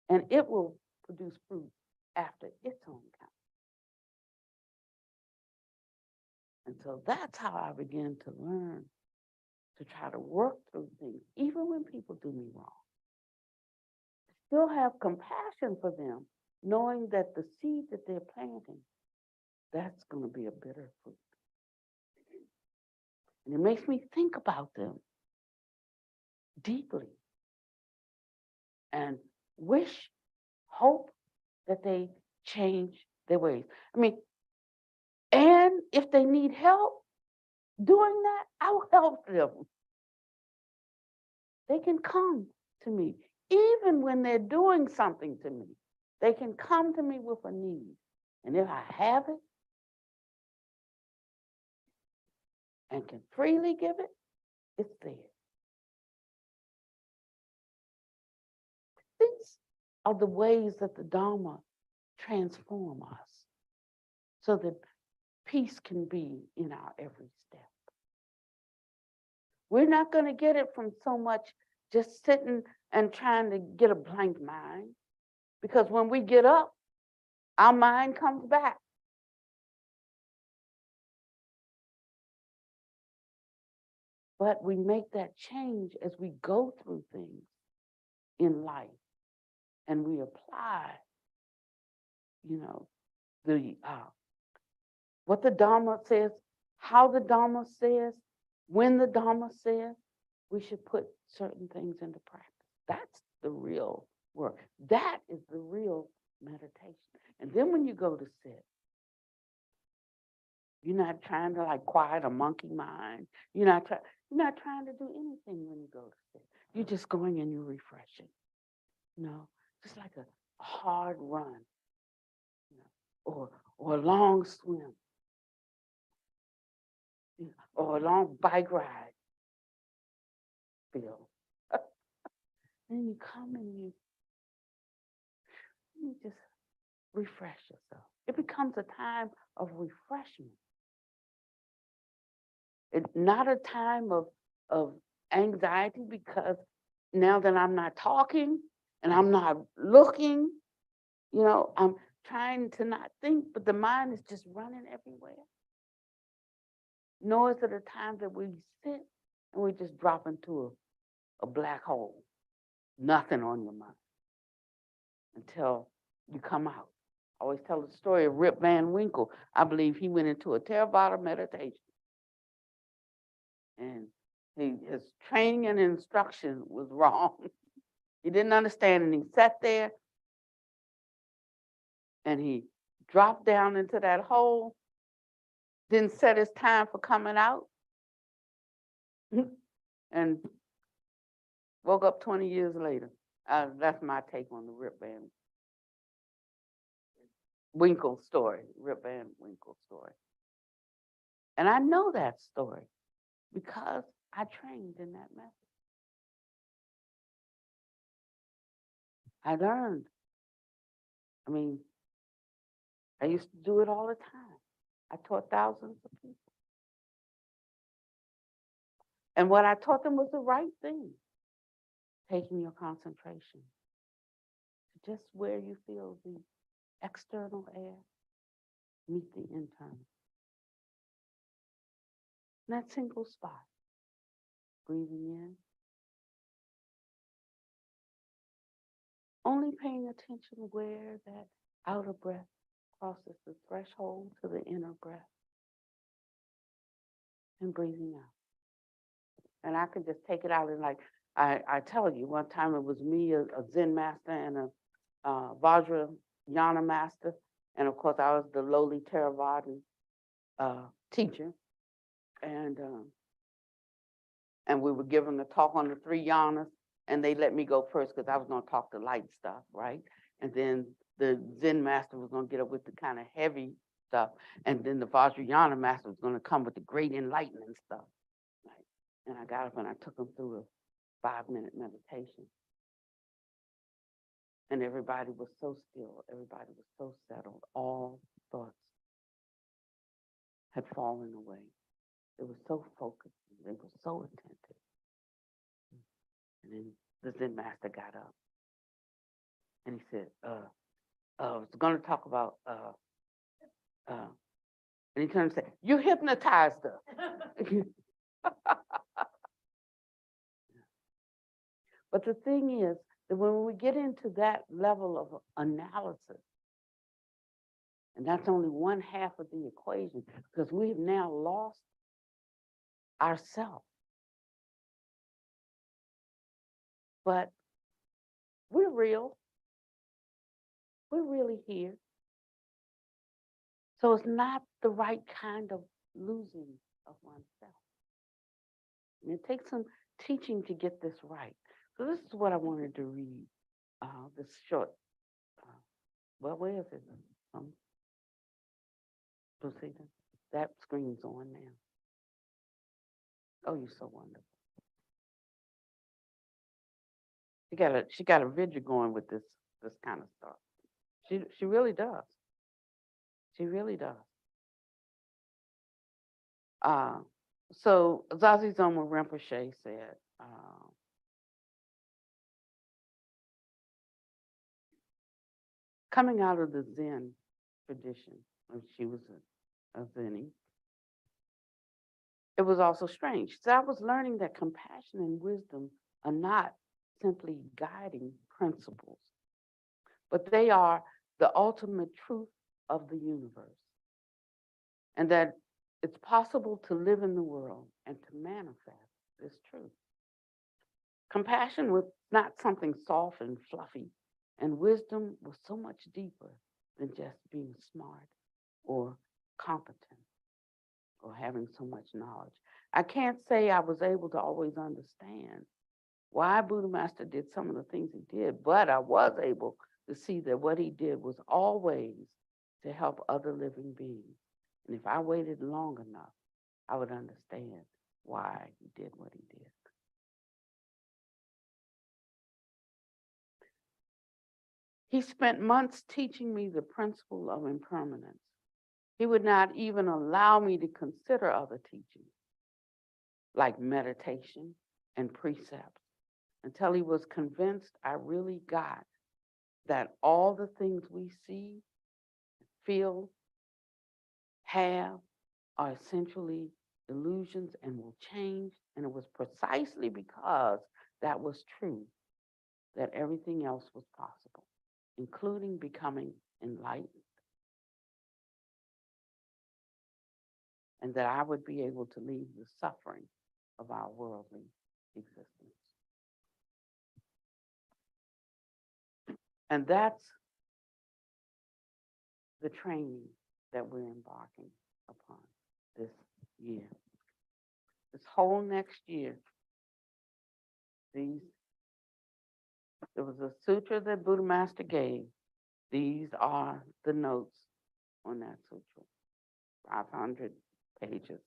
and it will produce fruit after its own kind. And so that's how I began to learn to try to work through things, even when people do me wrong. Still have compassion for them, knowing that the seed that they're planting, that's going to be a bitter fruit. And it makes me think about them deeply and hope that they change their ways. I mean, and if they need help doing that, I'll help them. They can come to me. Even when they're doing something to me, they can come to me with a need. And if I have it and can freely give it, it's there. These are the ways that the Dharma transform us so that peace can be in our every step. We're not going to get it from so much just sitting and trying to get a blank mind, because when we get up, our mind comes back. But we make that change as we go through things in life and we apply, you know, what the Dharma says, how the Dharma says, when the Dharma says, we should put certain things into practice. That's the real work. That is the real meditation. And then when you go to sit, you're not trying to like quiet a monkey mind. You're not trying to do anything when you go to sit. You're just going and you're refreshing. You know, just like a hard run, you know, or a long swim, you know, or a long bike ride. Feel. Then you come and you just refresh yourself. It becomes a time of refreshment. It's not a time of anxiety, because now that I'm not talking and I'm not looking, I'm trying to not think, but the mind is just running everywhere. Nor is it a time that we sit and we just drop into a black hole, nothing on your mind until you come out. I always tell the story of Rip Van Winkle. I believe he went into a Theravada meditation, and his training and instruction was wrong. He didn't understand, and he sat there and he dropped down into that hole, didn't set his time for coming out, and woke up 20 years later. That's my take on the Rip Van Winkle story, Rip Van Winkle story. And I know that story because I trained in that method. I learned. I mean, I used to do it all the time. I taught thousands of people. And what I taught them was the right thing. Taking your concentration to just where you feel the external air meet the internal. In that single spot, breathing in, only paying attention where that outer breath crosses the threshold to the inner breath, and breathing out. And I could just take it out, and like I tell you, one time it was me, a Zen master, and a Vajrayana master, and of course I was the lowly Theravada teacher, and we were given the talk on the 3 yanas, and they let me go first because I was going to talk the light stuff, right? And then the Zen master was going to get up with the kind of heavy stuff, and then the Vajrayana master was going to come with the great enlightenment stuff, right? And I got up and I took them through a 5-minute meditation. And everybody was so still, everybody was so settled, all thoughts had fallen away. They were so focused, they were so attentive. And then the Zen master got up and he said, I was going to talk about, and he turned and said, you hypnotized us. But the thing is that when we get into that level of analysis, and that's only one half of the equation, because we have now lost ourselves. But we're real. We're really here. So it's not the right kind of losing of oneself. And it takes some teaching to get this right. So this is what I wanted to read, this short, well, where is it? Lucida, that screen's on now. Oh, you're so wonderful. She got a video going with this kind of stuff. She really does. She really does. So Zazi Zoma Rinpoche said, coming out of the Zen tradition, when she was a Zenny, it was also strange. So I was learning that compassion and wisdom are not simply guiding principles, but they are the ultimate truth of the universe. And that it's possible to live in the world and to manifest this truth. Compassion was not something soft and fluffy, and wisdom was so much deeper than just being smart or competent or having so much knowledge. I can't say I was able to always understand why Buddha Master did some of the things he did, but I was able to see that what he did was always to help other living beings. And if I waited long enough, I would understand why he did what he did. He spent months teaching me the principle of impermanence. He would not even allow me to consider other teachings. like meditation and precepts, until he was convinced I really got that all the things we see, feel, have are essentially illusions and will change. And it was precisely because that was true that everything else was possible, including becoming enlightened, and that I would be able to leave the suffering of our worldly existence. And that's the training that we're embarking upon this year. This whole next year, there was a sutra that Buddha Master gave. These are the notes on that sutra, 500 pages.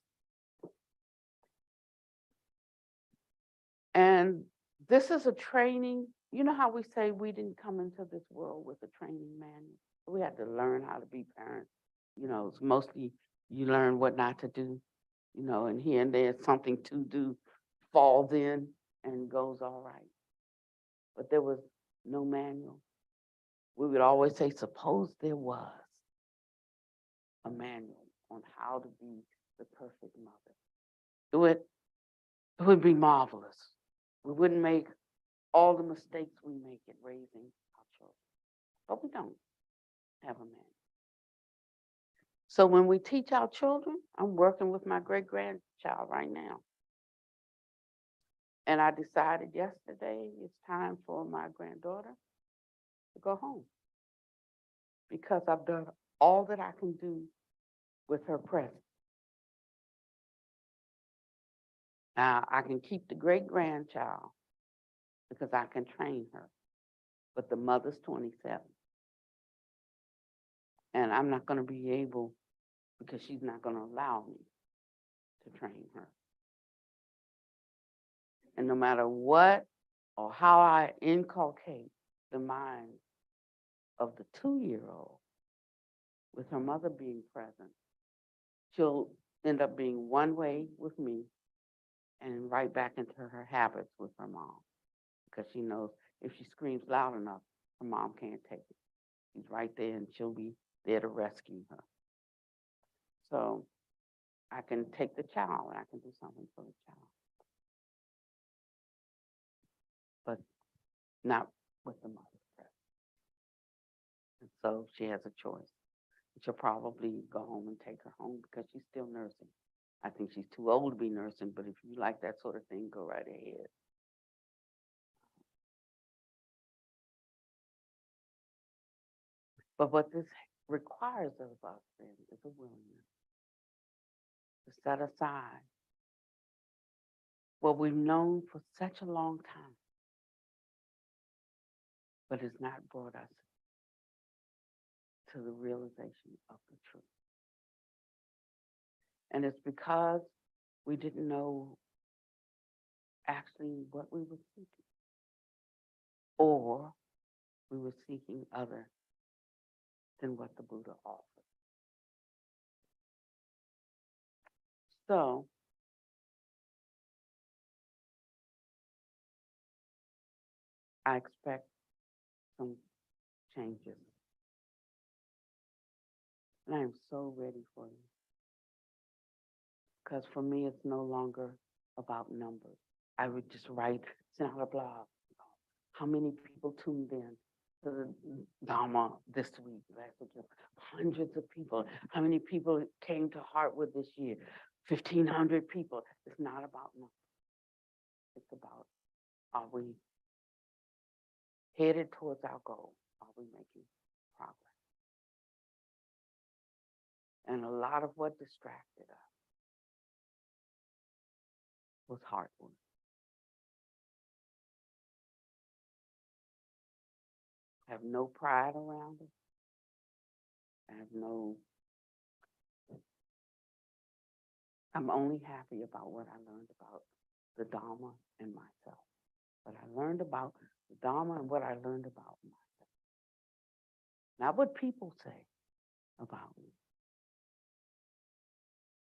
And this is a training. You know how we say we didn't come into this world with a training manual? We had to learn how to be parents. You know, it's mostly you learn what not to do, you know, and here and there something to do falls in and goes all right. But there was no manual. We would always say, suppose there was a manual on how to be the perfect mother. It would be marvelous. We wouldn't make all the mistakes we make in raising our children. But we don't have a manual. So when we teach our children, I'm working with my great-grandchild right now. And I decided yesterday it's time for my granddaughter to go home, because I've done all that I can do with her present. Now, I can keep the great-grandchild because I can train her, but the mother's 27. And I'm not going to be able, because she's not going to allow me to train her. And no matter what or how I inculcate the mind of the 2-year-old, with her mother being present, she'll end up being one way with me and right back into her habits with her mom, because she knows if she screams loud enough, her mom can't take it. She's right there and she'll be there to rescue her. So I can take the child and I can do something for the child, but not with the mother present. And so she has a choice. She'll probably go home and take her home because she's still nursing. I think she's too old to be nursing, but if you like that sort of thing, go right ahead. But what this requires of us then is a willingness to set aside what we've known for such a long time, but has not brought us to the realization of the truth. And it's because we didn't know actually what we were seeking, or we were seeking other than what the Buddha offered. So I expect some changes. And I am so ready for you. Because for me, it's no longer about numbers. I would just send out a blog. How many people tuned in to the Dharma this week, last week? Hundreds of people. How many people came to Heartwood this year? 1,500 people. It's not about numbers. It's about, are we headed towards our goal? Are we making progress? And a lot of what distracted us was Heartwood. I have no pride around it. I'm only happy about what I learned about the Dharma and myself. What I learned about the Dharma and what I learned about myself. Not what people say about me,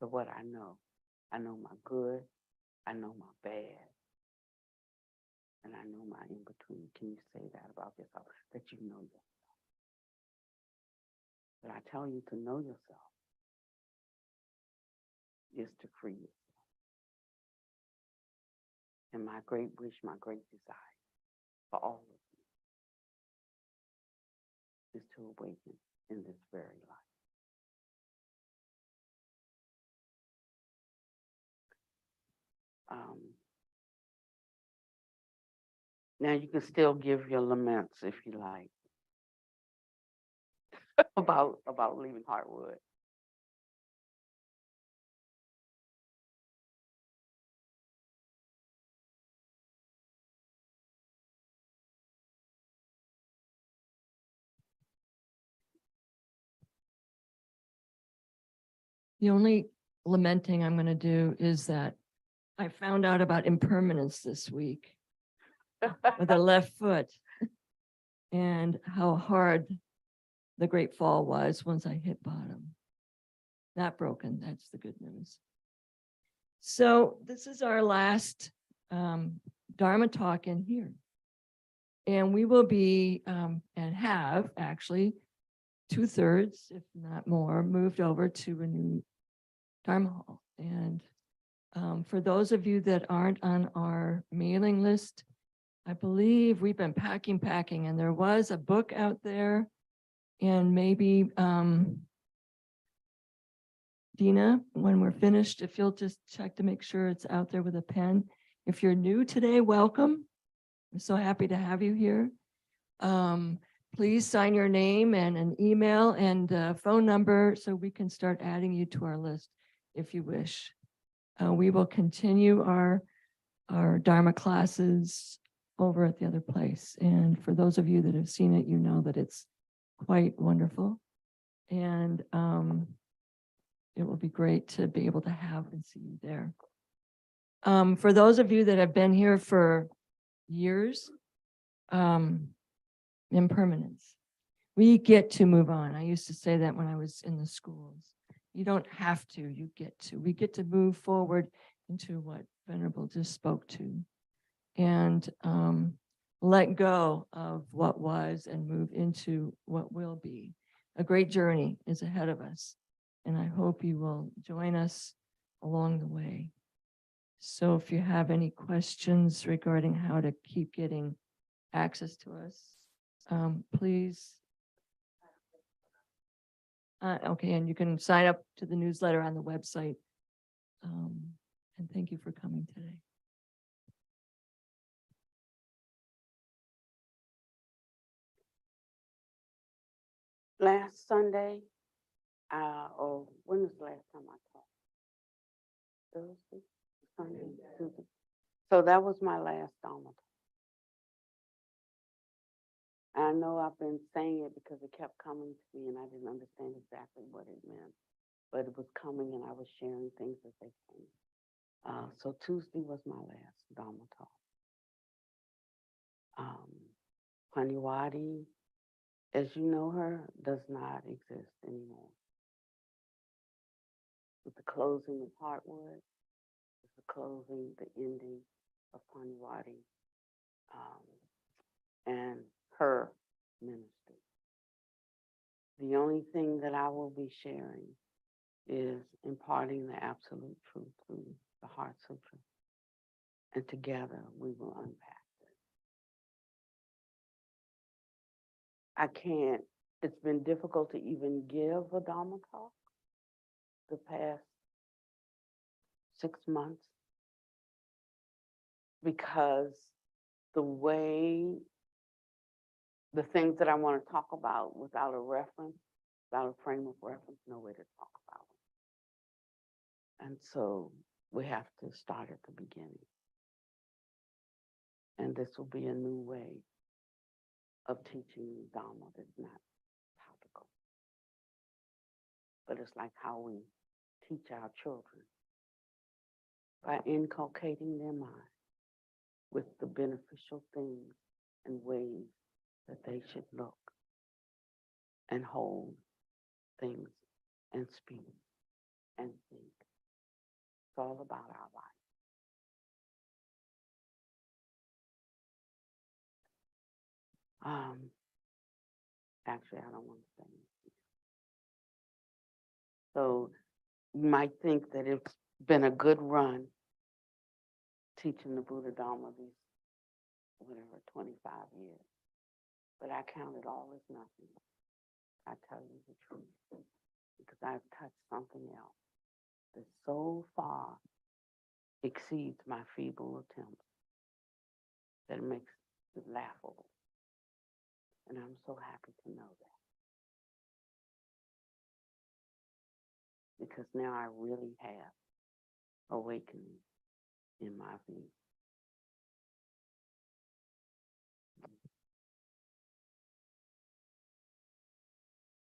but what I know. I know my good, I know my bad. And I know my in-between. Can you say that about yourself? That you know yourself. But I tell you to know yourself is to free yourself. And my great wish, my great desire for all of you is to awaken in this very life. Now you can still give your laments if you like about leaving Heartwood. The only lamenting I'm going to do is that I found out about impermanence this week with the left foot and how hard the great fall was once I hit bottom. Not broken, that's the good news. So this is our last Dharma talk in here. And we will be, and have actually 2/3, if not more, moved over to a new Dharma hall. And for those of you that aren't on our mailing list, I believe we've been packing, and there was a book out there. And maybe Dina, when we're finished, if you'll just check to make sure it's out there with a pen. If you're new today, welcome. I'm so happy to have you here. Please sign your name and an email and a phone number so we can start adding you to our list if you wish. We will continue our Dharma classes over at the other place. And for those of you that have seen it, you know that it's quite wonderful. And it will be great to be able to have and see you there. For those of you that have been here for years, impermanence. We get to move on. I used to say that when I was in the schools. You don't have to, you get to. We get to move forward into what Venerable just spoke to. And let go of what was and move into what will be. A great journey is ahead of us. And I hope you will join us along the way. So if you have any questions regarding how to keep getting access to us, please. Okay, and you can sign up to the newsletter on the website. And thank you for coming today. Last Sunday, or when was the last time I talked? Thursday, Sunday, Tuesday. So that was my last Dharma talk. I know I've been saying it because it kept coming to me and I didn't understand exactly what it meant, but it was coming and I was sharing things as they came. So Tuesday was my last Dharma talk. Paniwadi, as you know her, does not exist anymore. With the closing of Heartwood, with the closing, the ending of Paniwadi, and her ministry. The only thing that I will be sharing is imparting the absolute truth through the Heart Sutra. And together we will unpack it. I can't, it's been difficult to even give a Dharma talk the past 6 months because the way the things that I want to talk about without a reference, without a frame of reference, no way to talk about it. And so we have to start at the beginning. And this will be a new way of teaching Dharma that's not topical. But it's like how we teach our children by inculcating their mind with the beneficial things and ways that they should look and hold things and speak and think. It's all about our life. Actually, I don't want to say anything. So you might think that it's been a good run teaching the Buddha Dharma these, whatever, 25 years. But I count it all as nothing. I tell you the truth, because I've touched something else that so far exceeds my feeble attempts that it makes it laughable. And I'm so happy to know that. Because now I really have awakening in my view.